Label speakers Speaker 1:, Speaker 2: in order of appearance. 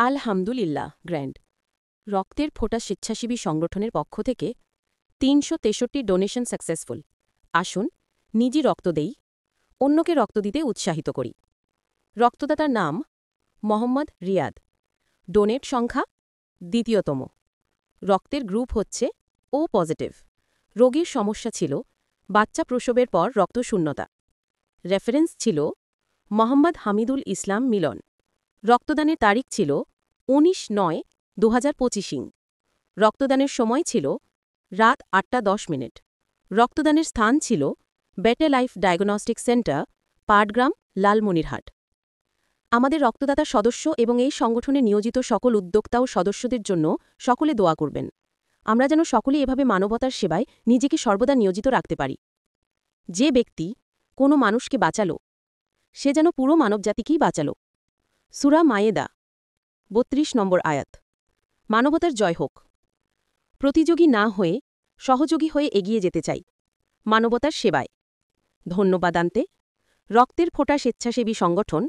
Speaker 1: আলহামদুলিল্লাহ গ্র্যান্ড রক্তের ফোঁটা স্বেচ্ছাসেবী সংগঠনের পক্ষ থেকে ৩৬৩ ডোনেশন সাকসেসফুল। আসুন নিজে রক্ত দেই, অন্যকে রক্ত দিতে উৎসাহিত করি। রক্তদাতার নাম মোহাম্মদ রিয়াদ। ডোনেট সংখ্যা দ্বিতীয়তম। রক্তের গ্রুপ হচ্ছে ও পজিটিভ। রোগীর সমস্যা ছিল বাচ্চা প্রসবের পর রক্তশূন্যতা। রেফারেন্স ছিল মোহাম্মদ হামিদুল ইসলাম মিলন। রক্তদানের তারিখ ছিল ১৯/৯/২০২৫। রক্তদানের সময় ছিল রাত ৮টা ১০ মিনিট। রক্তদানের স্থান ছিল better life diagnostic centre, Patgram, Lalmonirhat. আমাদের রক্তদাতা সদস্য এবং এই সংগঠনে নিয়োজিত সকল উদ্যোক্তা ও সদস্যদের জন্য সকলে দোয়া করবেন। আমরা যেন সকলে এভাবে মানবতার সেবায় নিজেকে সর্বদা নিয়োজিত রাখতে পারি। যে ব্যক্তি কোনো মানুষকে বাঁচালো, সে যেন পুরো মানবজাতিকেই বাঁচালো। সূরা মায়েদা ৩২ নম্বর আয়াত। মানবতার জয় হোক। প্রতিযোগী না হয়ে সহযোগী হয়ে এগিয়ে যেতে চাই মানবতার সেবায়। ধন্যবাদ। আনতে রক্তের ফোঁটা স্বেচ্ছাসেবী সংগঠন